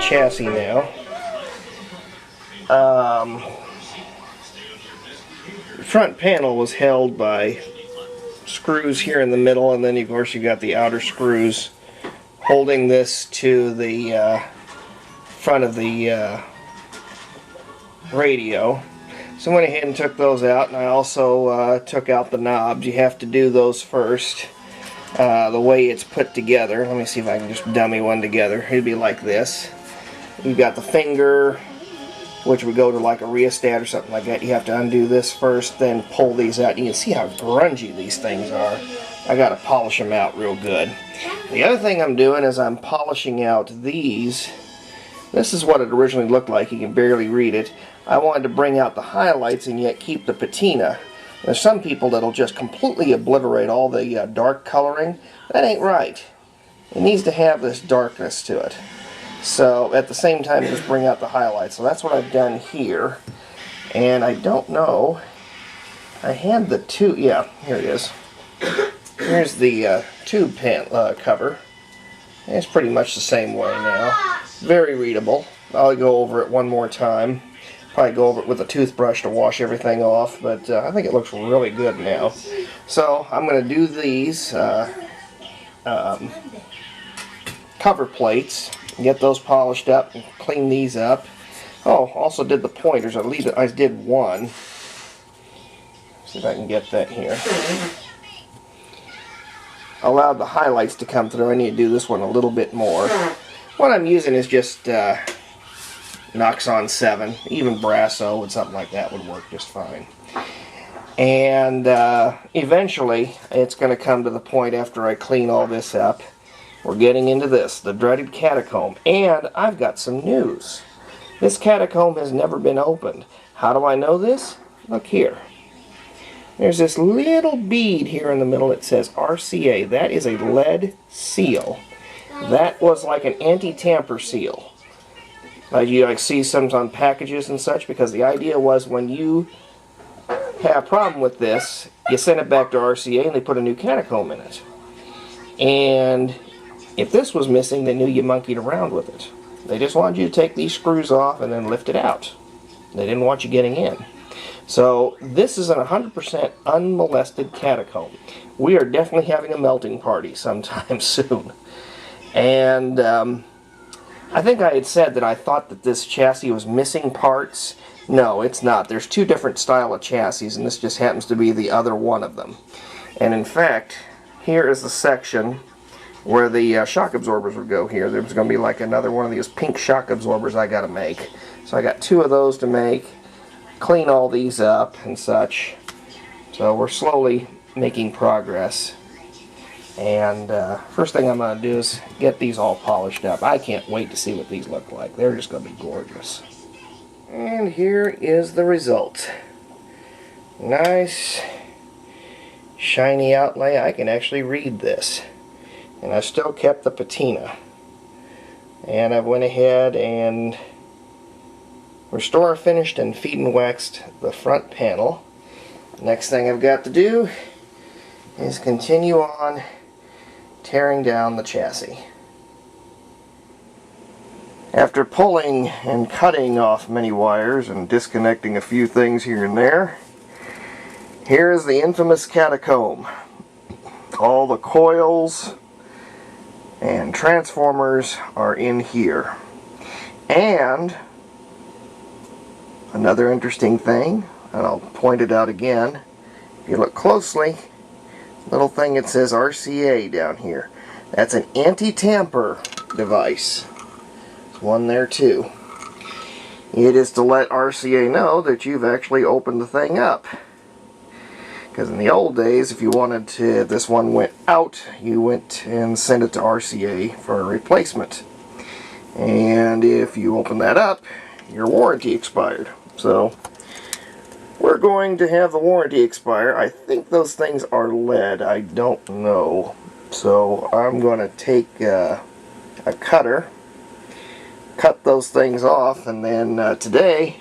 chassis now. The front panel was held by screws here in the middle, and then of course you got the outer screws holding this to the front of the radio. So I went ahead and took those out, and I also took out the knobs. You have to do those first. The way it's put together. Let me see if I can just dummy one together. It'd be like this. You've got the finger, which would go to like a rheostat or something like that. You have to undo this first, then pull these out. You can see how grungy these things are. I gotta polish them out real good. The other thing I'm doing is I'm polishing out these. This is what it originally looked like. You can barely read it. I wanted to bring out the highlights and yet keep the patina. There's some people that'll just completely obliterate all the dark coloring. That ain't right. It needs to have this darkness to it. So at the same time, just bring out the highlights. So that's what I've done here. And I don't know. I had the tube. Yeah, here it is. Here's the tube cover. It's pretty much the same way now. Very readable. I'll go over it one more time. Probably go over it with a toothbrush to wash everything off, but I think it looks really good now. So I'm going to do these cover plates, get those polished up, and clean these up. Oh, also did the pointers. I did one. See if I can get that here. Allowed the highlights to come through. I need to do this one a little bit more. What I'm using is just Noxon 7. Even Brasso and something like that would work just fine. And eventually, it's going to come to the point after I clean all this up. We're getting into this, the dreaded Catacomb. And I've got some news. This Catacomb has never been opened. How do I know this? Look here. There's this little bead here in the middle that says RCA. That is a lead seal. That was like an anti-tamper seal. You see some on packages and such, because the idea was when you have a problem with this, you send it back to RCA and they put a new Catacomb in it. And if this was missing, they knew you monkeyed around with it. They just wanted you to take these screws off and then lift it out. They didn't want you getting in. So this is an 100% unmolested Catacomb. We are definitely having a melting party sometime soon. And I think I had said that I thought that this chassis was missing parts. No, it's not. There's two different style of chassis, and this just happens to be the other one of them. And in fact, here is the section where the shock absorbers would go here. There's going to be like another one of these pink shock absorbers I got to make. So I got two of those to make, clean all these up and such. So we're slowly making progress. And first thing I'm going to do is get these all polished up. I can't wait to see what these look like. They're just going to be gorgeous. And here is the result. Nice, shiny outlay. I can actually read this. And I still kept the patina. And I went ahead and restore finished and feed and waxed the front panel. Next thing I've got to do is continue on tearing down the chassis. After pulling and cutting off many wires and disconnecting a few things here and there, here is the infamous Catacomb. All the coils and transformers are in here. And another interesting thing, and I'll point it out again, if you look closely, little thing that says RCA down here. That's an anti-tamper device. There's one there too. It is to let RCA know that you've actually opened the thing up. Because in the old days, if you wanted to, this one went out, you went and sent it to RCA for a replacement. And if you open that up, your warranty expired. So we're going to have the warranty expire. I think those things are lead. I don't know. So I'm going to take a cutter, cut those things off, and then today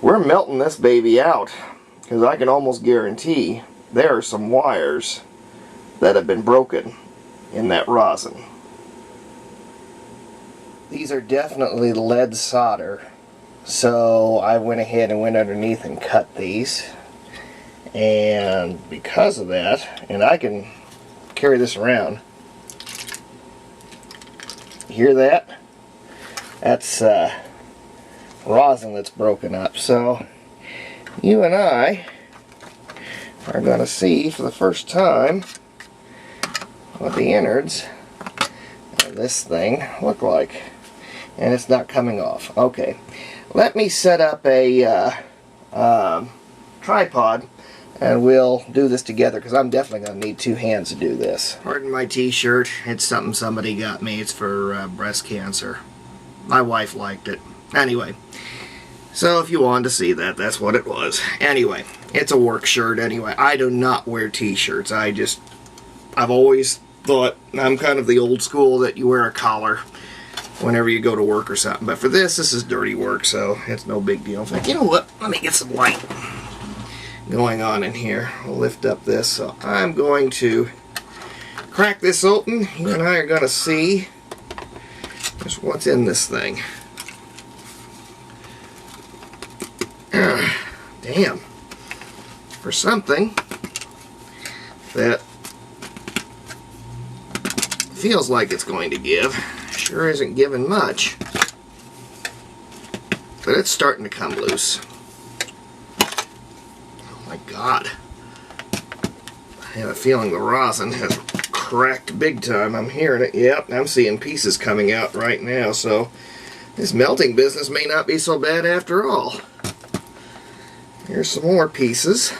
we're melting this baby out. Because I can almost guarantee there are some wires that have been broken in that rosin. These are definitely lead solder, so I went ahead and went underneath and cut these. And because of that, and I can carry this around. You hear that? That's rosin that's broken up. So you and I are going to see for the first time what the innards of this thing look like. And it's not coming off. Okay, let me set up a tripod and we'll do this together, because I'm definitely going to need two hands to do this. Pardon my t-shirt. It's something somebody got me. It's for breast cancer. My wife liked it. Anyway, so if you wanted to see that, that's what it was. Anyway, it's a work shirt anyway. I do not wear t-shirts. I've always thought I'm kind of the old school that you wear a collar whenever you go to work or something. But for this is dirty work, so it's no big deal. You know what? Let me get some light going on in here. We'll lift up this. So I'm going to crack this open. You and I are going to see just what's in this thing. Damn. For something that feels like it's going to give, sure isn't giving much, but it's starting to come loose. Oh my God. I have a feeling the rosin has cracked big time. I'm hearing it. Yep, I'm seeing pieces coming out right now, so this melting business may not be so bad after all. Here's some more pieces.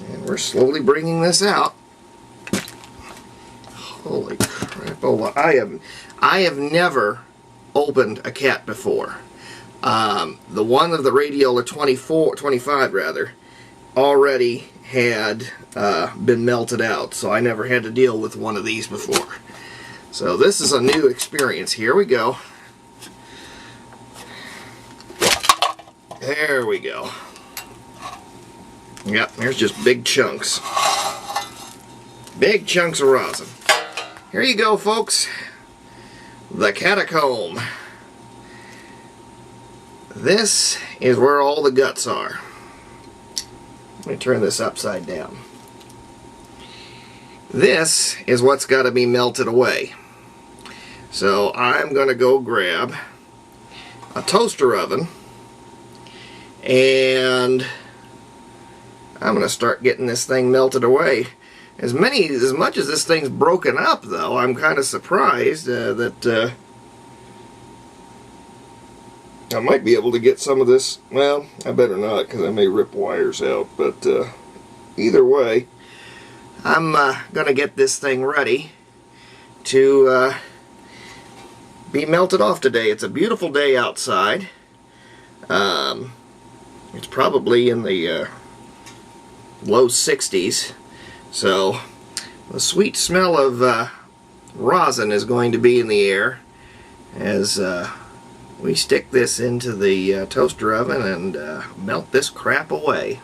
And we're slowly bringing this out. Holy crap. Oh, I have never opened a cat before. The one of the Radiola 25 rather, already had been melted out, so I never had to deal with one of these before. So this is a new experience. Here we go. There we go. Yep, there's just big chunks. Big chunks of rosin. Here you go, folks. The Catacomb. This is where all the guts are. Let me turn this upside down. This is what's got to be melted away. So I'm going to go grab a toaster oven, and I'm going to start getting this thing melted away. As much as this thing's broken up, though, I'm kind of surprised that I might be able to get some of this. Well, I better not, because I may rip wires out. But either way, I'm going to get this thing ready to be melted off today. It's a beautiful day outside. It's probably in the low 60s. So the sweet smell of rosin is going to be in the air as we stick this into the toaster oven and melt this crap away.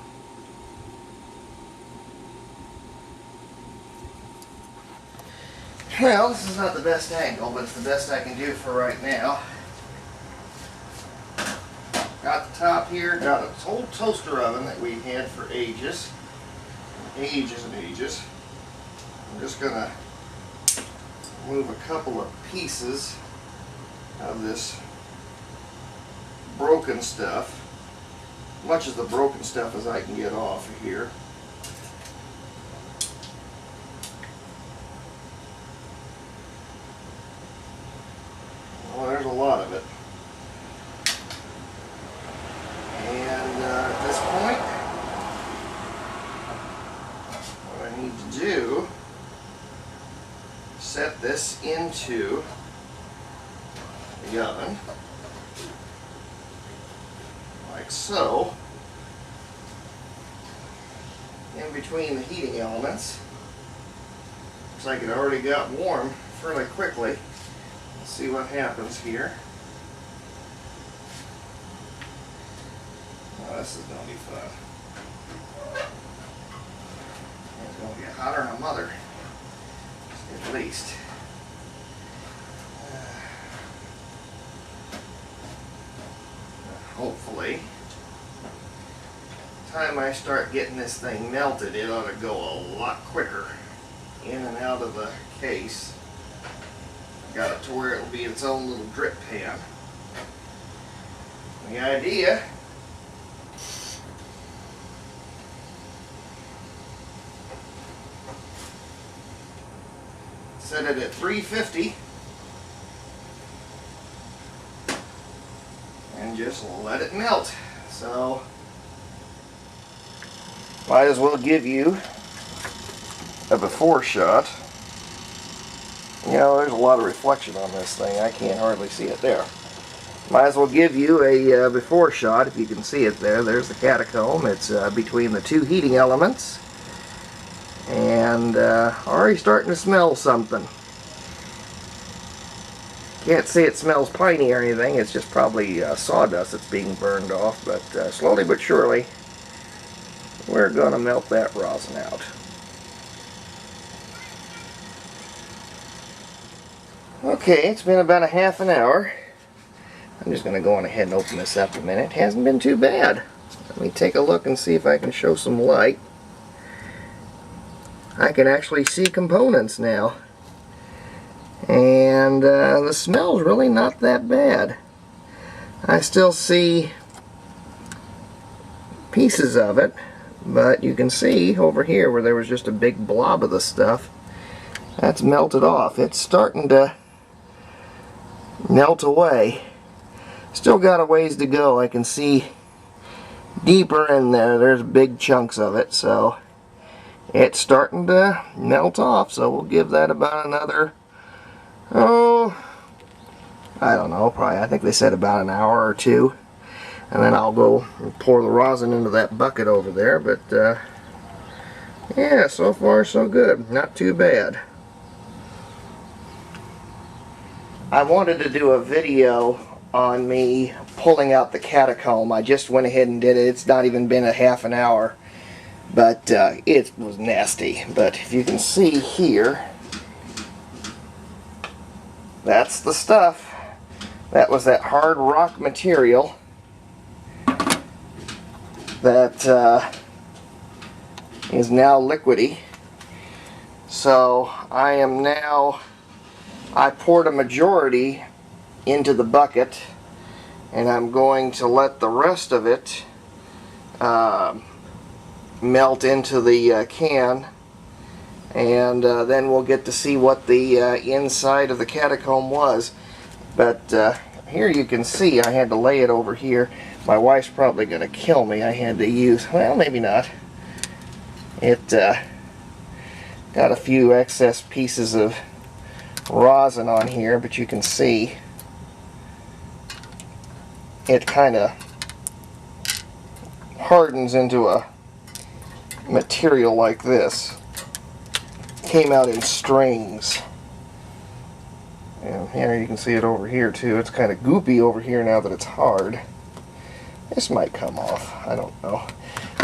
Well, this is not the best angle, but it's the best I can do for right now. Got the top here, got an old toaster oven that we've had for ages. Ages and ages. I'm just going to move a couple of pieces of this broken stuff, much of the broken stuff as I can get off of here. Well, there's a lot of it. And at this point, what I need to do, set this into the oven, like so, in between the heating elements. Looks like it already got warm fairly quickly. Let's see what happens here. Oh, this is going to be fun. It's going to get hotter than a mother, at least. hopefully. Time I start getting this thing melted, it ought to go a lot quicker in and out of the case. Got it to where it'll be its own little drip pan. The idea set it at 350 and just let it melt. So might as well give you a before shot. You know, there's a lot of reflection on this thing. I can't hardly see it there. Might as well give you a before shot, if you can see it there. There's the catacomb. It's between the two heating elements. And already starting to smell something. Can't say it smells piney or anything. It's just probably sawdust that's being burned off. But slowly but surely, we're going to melt that rosin out. Okay, it's been about a half an hour. I'm just going to go on ahead and open this up a minute. It hasn't been too bad. Let me take a look and see if I can show some light. I can actually see components now. And the smell's really not that bad. I still see pieces of it, but you can see over here where there was just a big blob of the stuff, that's melted off. It's starting to melt away. Still got a ways to go. I can see deeper in there. There's big chunks of it, so it's starting to melt off. So we'll give that about another, oh, I don't know, probably, I think they said about an hour or two. And then I'll go and pour the rosin into that bucket over there. But yeah, so far so good. Not too bad. I wanted to do a video on me pulling out the catacomb. I just went ahead and did it. It's not even been a half an hour, but it was nasty. But if you can see here, that's the stuff. That was that hard rock material that is now liquidy. So I poured a majority into the bucket, and I'm going to let the rest of it melt into the can, and then we'll get to see what the inside of the catacomb was. But here you can see I had to lay it over here. My wife's probably going to kill me. I had to use, well, maybe not. It got a few excess pieces of rosin on here, but you can see it kind of hardens into a material like this. Came out in strings. And here you can see it over here too. It's kind of goopy over here now that it's hard. This might come off. I don't know.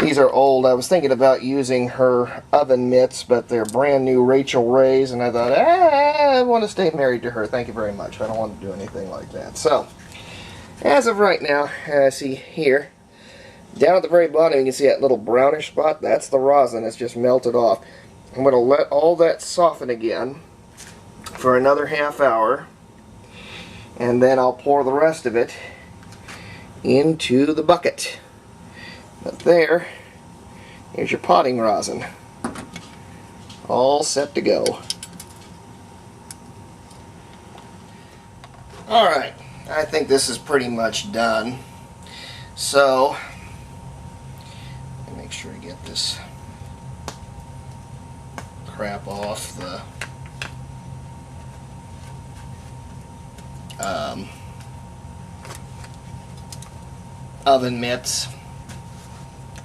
These are old. I was thinking about using her oven mitts, but they're brand new Rachel Ray's, and I thought, I want to stay married to her. Thank you very much. I don't want to do anything like that. So, as of right now, see here, down at the very bottom, you can see that little brownish spot. That's the rosin. It's just melted off. I'm going to let all that soften again for another half hour, and then I'll pour the rest of it into the bucket. But here's your potting rosin, all set to go. Alright, I think this is pretty much done. So, let me make sure I get this crap off the oven mitts.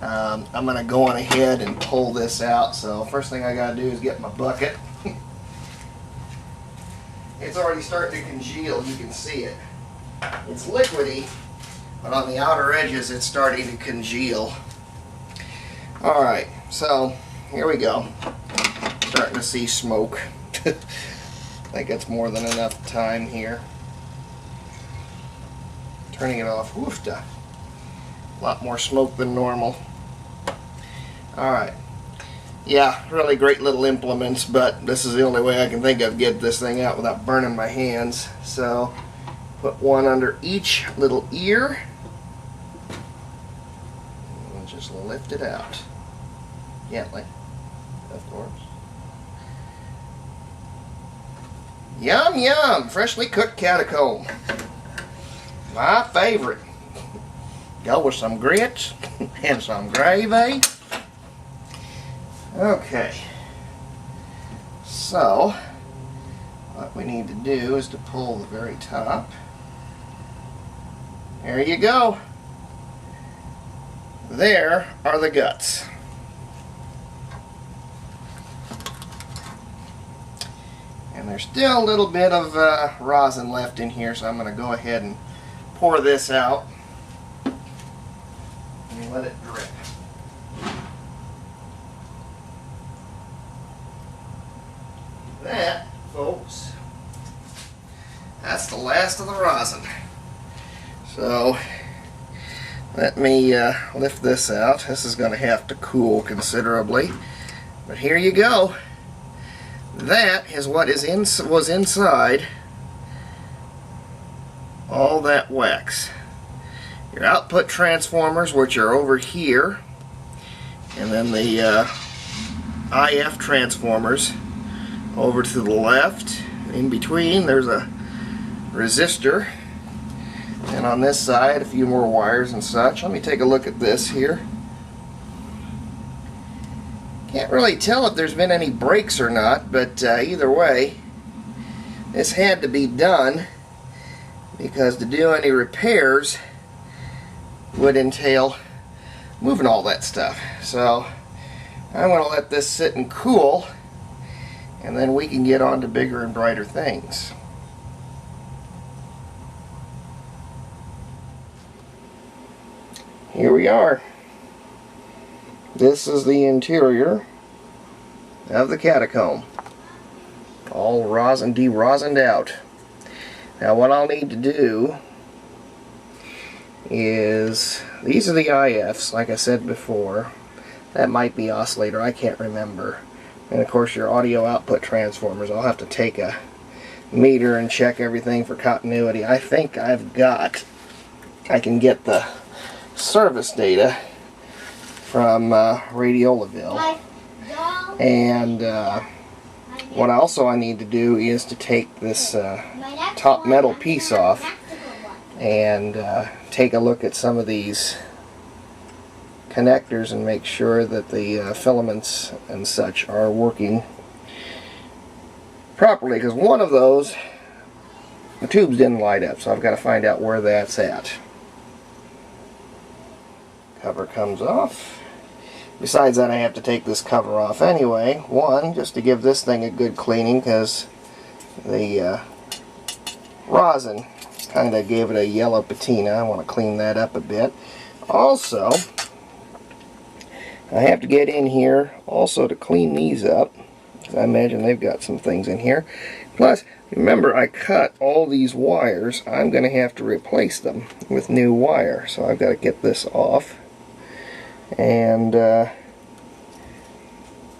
I'm going to go on ahead and pull this out. So first thing I got to do is get my bucket. It's already starting to congeal. You can see it. It's liquidy, but on the outer edges it's starting to congeal. Alright, so here we go. Starting to see smoke. I think that's more than enough time here. Turning it off. Woofda. A lot more smoke than normal. Alright. Yeah, really great little implements, but this is the only way I can think of to get this thing out without burning my hands. So, put one under each little ear. And just lift it out. Gently, of course. Yum, yum! Freshly cooked catacomb. My favorite. Go with some grits and some gravy. Okay. So, what we need to do is to pull the very top. There you go. There are the guts. And there's still a little bit of rosin left in here, so I'm going to go ahead and pour this out and let it drip. That, folks, that's the last of the rosin. So let me lift this out. This is going to have to cool considerably, but here you go. That is what was inside all that wax. Your output transformers, which are over here, and then the IF transformers over to the left. In between there's a resistor, and on this side a few more wires and such. Let me take a look at this here. Can't really tell if there's been any breaks or not, but either way, this had to be done, because to do any repairs would entail moving all that stuff. So I'm going to let this sit and cool, and then we can get on to bigger and brighter things. Here we are. This is the interior of the catacomb. All rosin de-rosined out. Now what I'll need to do is, these are the IFs, like I said before. That might be oscillator, I can't remember. And of course your audio output transformers. I'll have to take a meter and check everything for continuity. I think I can get the service data from Radiola. And what also I need to do is to take this top metal piece off and take a look at some of these connectors and make sure that the filaments and such are working properly, because one of those, the tubes didn't light up, so I've got to find out where that's at. Cover comes off. Besides that, I have to take this cover off anyway. One, just to give this thing a good cleaning, because the rosin kind of gave it a yellow patina. I want to clean that up a bit. Also, I have to get in here also to clean these up, because I imagine they've got some things in here. Plus, remember, I cut all these wires. I'm going to have to replace them with new wire, so I've got to get this off and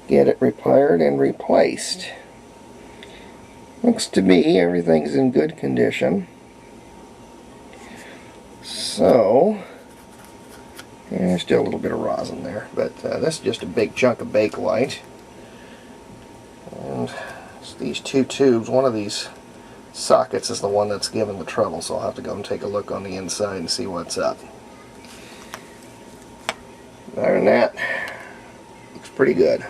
get it repaired and replaced. Looks to me everything's in good condition. So, there's still a little bit of rosin there, but this is just a big chunk of Bakelite. And it's these two tubes. One of these sockets is the one that's giving the trouble, so I'll have to go and take a look on the inside and see what's up. Other than that, looks pretty good.